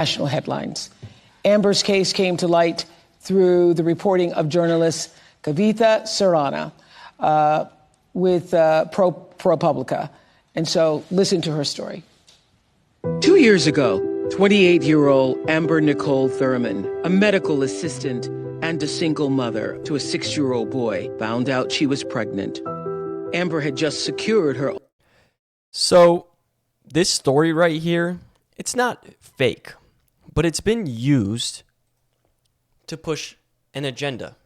national headlines. Amber's case came to light through the reporting of journalist Kavitha Sarana with ProPublica. And so listen to her story. 2 years ago, 28-year-old Amber Nicole Thurman, a medical assistant and a single mother to a 6-year-old boy, found out she was pregnant. Amber had just secured her. So this story right here, it's not fake, but it's been used to push an agenda.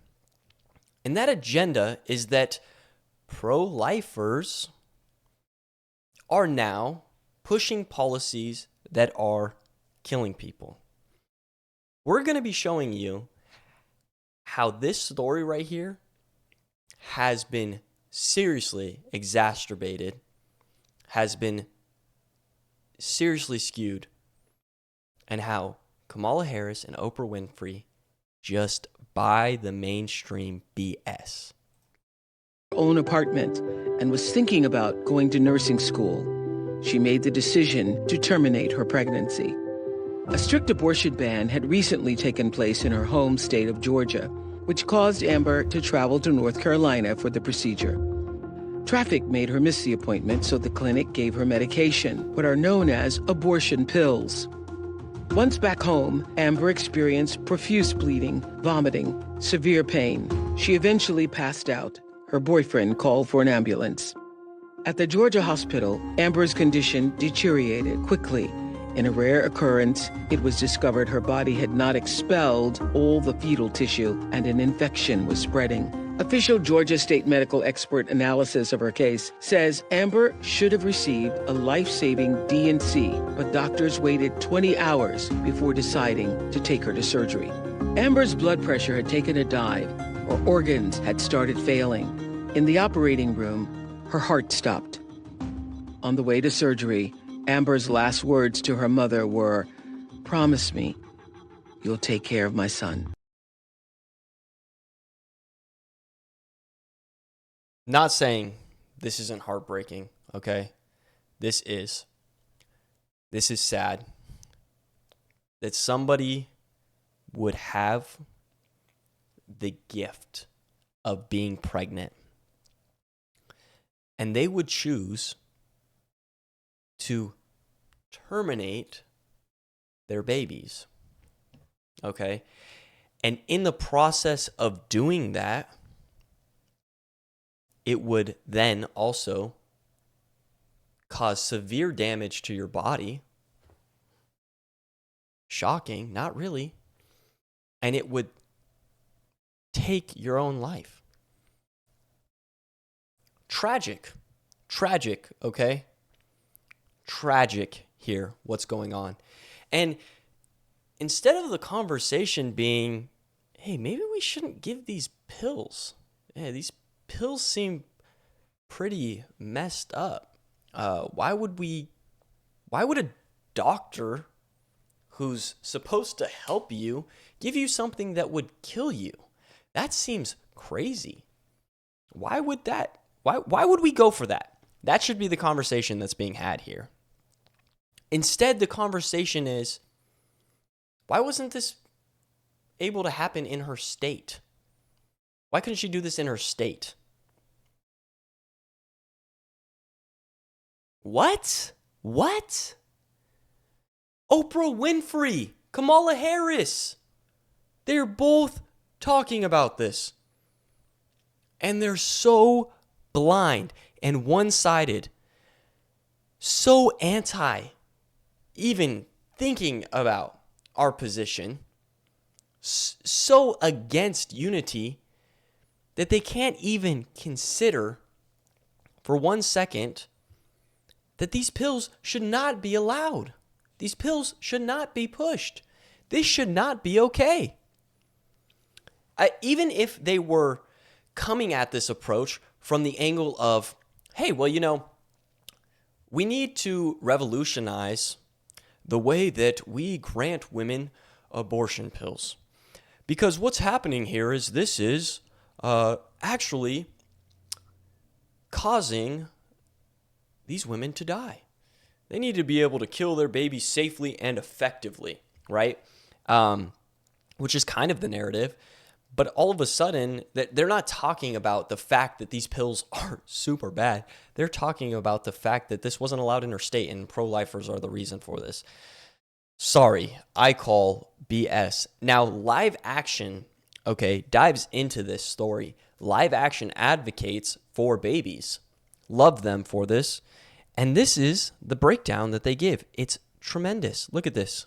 And that agenda is that pro-lifers are now pushing policies that are killing people. We're going to be showing you how this story right here has been seriously exacerbated, has been seriously skewed, and how Kamala Harris and Oprah Winfrey just buy the mainstream BS. Own apartment and was thinking about going to nursing school. She made the decision to terminate her pregnancy. A strict abortion ban had recently taken place in her home state of Georgia, which caused Amber to travel to North Carolina for the procedure. Traffic made her miss the appointment, so the clinic gave her medication, what are known as abortion pills. Once back home, Amber experienced profuse bleeding, vomiting, severe pain. She eventually passed out. Her boyfriend called for an ambulance. At the Georgia hospital, Amber's condition deteriorated quickly. In a rare occurrence, it was discovered her body had not expelled all the fetal tissue and an infection was spreading. Official Georgia State medical expert analysis of her case says Amber should have received a life-saving D&C, but doctors waited 20 hours before deciding to take her to surgery. Amber's blood pressure had taken a dive. Her organs had started failing. In the operating room, her heart stopped. On the way to surgery, Amber's last words to her mother were, "Promise me you'll take care of my son." Not saying this isn't heartbreaking, okay? This is sad that somebody would have the gift of being pregnant and they would choose to terminate their babies, okay? And in the process of doing that, it would then also cause severe damage to your body. Shocking, not really. And it would take your own life. Tragic, okay? Tragic here, what's going on. And instead of the conversation being, hey, maybe we shouldn't give these pills. Yeah, these pills seem pretty messed up. Why would a doctor who's supposed to help you give you something that would kill you? That seems crazy. Why would we go for that? That should be the conversation that's being had here. Instead, the conversation is, why wasn't this able to happen in her state? Why couldn't she do this in her state? What? Oprah Winfrey, Kamala Harris. They're both talking about this. And they're so blind and one-sided, so anti even thinking about our position, so against unity that they can't even consider for 1 second that these pills should not be allowed. These pills should not be pushed. This should not be okay. Even if they were coming at this approach from the angle of, hey, well, we need to revolutionize the way that we grant women abortion pills. Because what's happening here is this is actually causing these women to die. They need to be able to kill their babies safely and effectively. right? Which is kind of the narrative. But all of a sudden, that they're not talking about the fact that these pills are super bad. They're talking about the fact that this wasn't allowed in her state, and pro-lifers are the reason for this. Sorry, I call BS. Now, Live Action, okay, dives into this story. Live Action advocates for babies. Love them for this. And this is the breakdown that they give. It's tremendous. Look at this.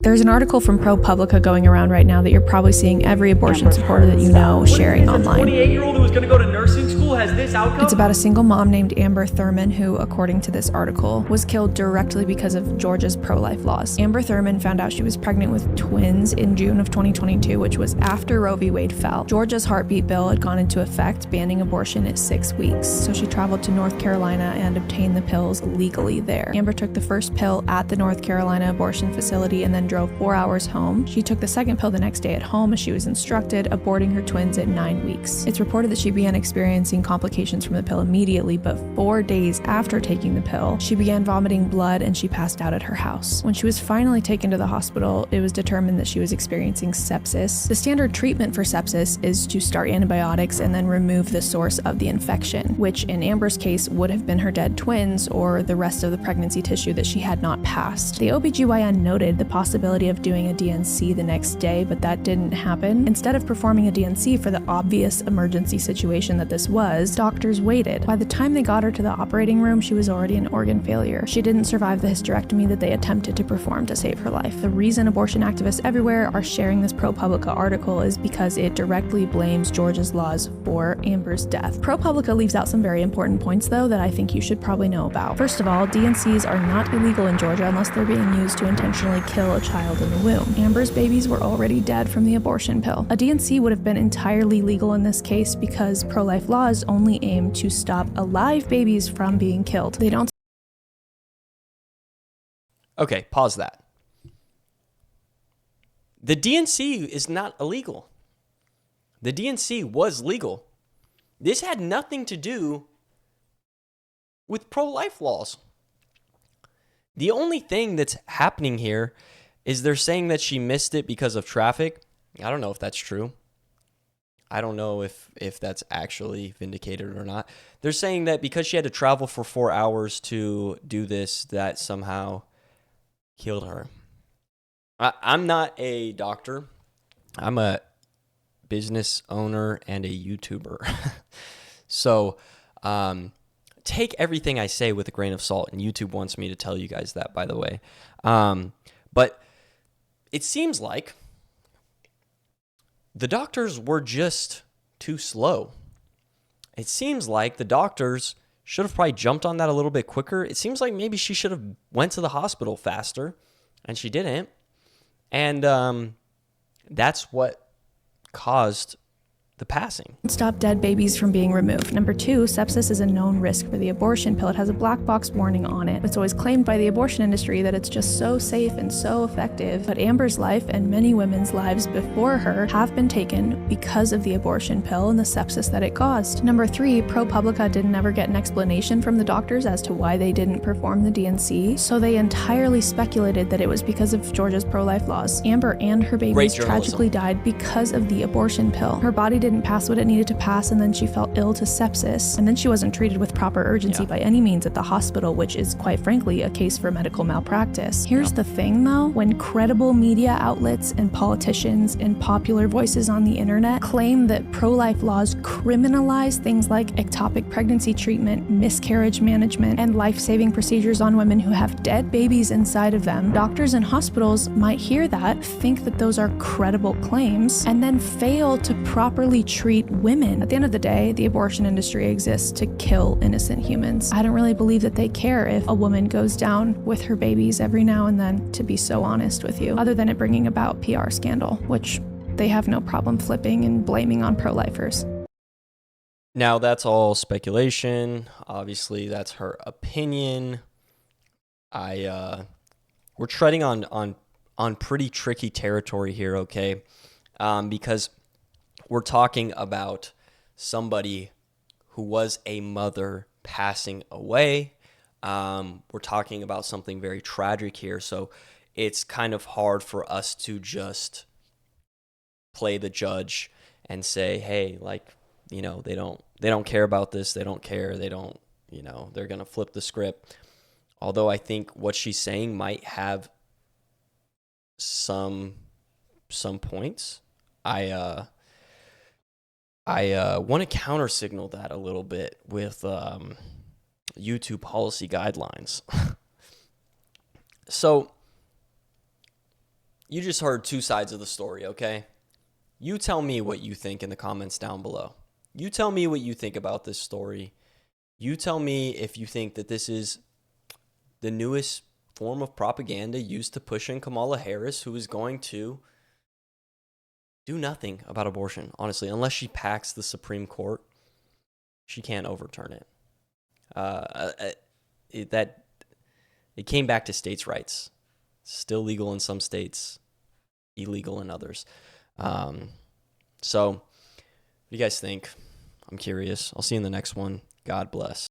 There's an article from ProPublica going around right now that you're probably seeing every abortion supporter that you know sharing online. A 28-year-old who was going to go to nursing school has this outcome? It's about a single mom named Amber Thurman who, according to this article, was killed directly because of Georgia's pro-life laws. Amber Thurman found out she was pregnant with twins in June of 2022, which was after Roe v. Wade fell. Georgia's heartbeat bill had gone into effect, banning abortion at 6 weeks. So she traveled to North Carolina and obtained the pills legally there. Amber took the first pill at the North Carolina abortion facility and then drove 4 hours home. She took the second pill the next day at home as she was instructed, aborting her twins at 9 weeks. It's reported that she began experiencing complications from the pill immediately, but 4 days after taking the pill, she began vomiting blood and she passed out at her house. When she was finally taken to the hospital, it was determined that she was experiencing sepsis. The standard treatment for sepsis is to start antibiotics and then remove the source of the infection, which in Amber's case would have been her dead twins or the rest of the pregnancy tissue that she had not passed. The OBGYN noted the possibility of doing a DNC the next day, but that didn't happen. Instead of performing a DNC for the obvious emergency situation that this was, doctors waited. By the time they got her to the operating room, she was already an organ failure. She didn't survive the hysterectomy that they attempted to perform to save her life. The reason abortion activists everywhere are sharing this ProPublica article is because it directly blames Georgia's laws for Amber's death. ProPublica leaves out some very important points, though, that I think you should probably know about. First of all, DNCs are not illegal in Georgia unless they're being used to intentionally kill a child in the womb. Amber's babies were already dead from the abortion pill. A DNC would have been entirely legal in this case because pro-life laws only aim to stop alive babies from being killed. They don't. Okay, pause that. The DNC is not illegal. The DNC was legal. This had nothing to do with pro-life laws. The only thing that's happening here is they're saying that she missed it because of traffic. I don't know if that's true. I don't know if that's actually vindicated or not. They're saying that because she had to travel for 4 hours to do this, that somehow killed her. I'm not a doctor. I'm a business owner and a YouTuber. So take everything I say with a grain of salt. And YouTube wants me to tell you guys that, by the way. But it seems like the doctors were just too slow. It seems like the doctors should have probably jumped on that a little bit quicker. It seems like maybe she should have went to the hospital faster, and she didn't. And that's what caused the passing. Stop dead babies from being removed. Number 2, sepsis is a known risk for the abortion pill. It has a black box warning on it. It's always claimed by the abortion industry that it's just so safe and so effective. But Amber's life and many women's lives before her have been taken because of the abortion pill and the sepsis that it caused. Number 3, ProPublica didn't ever get an explanation from the doctors as to why they didn't perform the DNC, so they entirely speculated that it was because of Georgia's pro-life laws. Amber and her babies tragically died because of the abortion pill. Her body didn't pass what it needed to pass, and then she fell ill to sepsis, and then she wasn't treated with proper urgency by any means at the hospital, which is quite frankly a case for medical malpractice. Here's the thing though, when credible media outlets and politicians and popular voices on the internet claim that pro-life laws criminalize things like ectopic pregnancy treatment, miscarriage management, and life-saving procedures on women who have dead babies inside of them, doctors and hospitals might hear that, think that those are credible claims, and then fail to properly treat women. At the end of the day, the abortion industry exists to kill innocent humans. I don't really believe that they care if a woman goes down with her babies every now and then, to be so honest with you, other than it bringing about PR scandal, which they have no problem flipping and blaming on pro-lifers. Now, that's all speculation. Obviously, that's her opinion. We're treading on pretty tricky territory here, okay? Because we're talking about somebody who was a mother passing away. We're talking about something very tragic here. So it's kind of hard for us to just play the judge and say, hey, like, you know, they don't care about this. They don't care. They don't, you know, they're going to flip the script. Although I think what she's saying might have some points. I want to counter signal that a little bit with YouTube policy guidelines. So you just heard two sides of the story, okay? You tell me what you think in the comments down below. You tell me what you think about this story. You tell me if you think that this is the newest form of propaganda used to push in Kamala Harris, who is going to do nothing about abortion, honestly. Unless she packs the Supreme Court, she can't overturn it. It came back to states' rights. Still legal in some states, illegal in others. So, what do you guys think? I'm curious. I'll see you in the next one. God bless.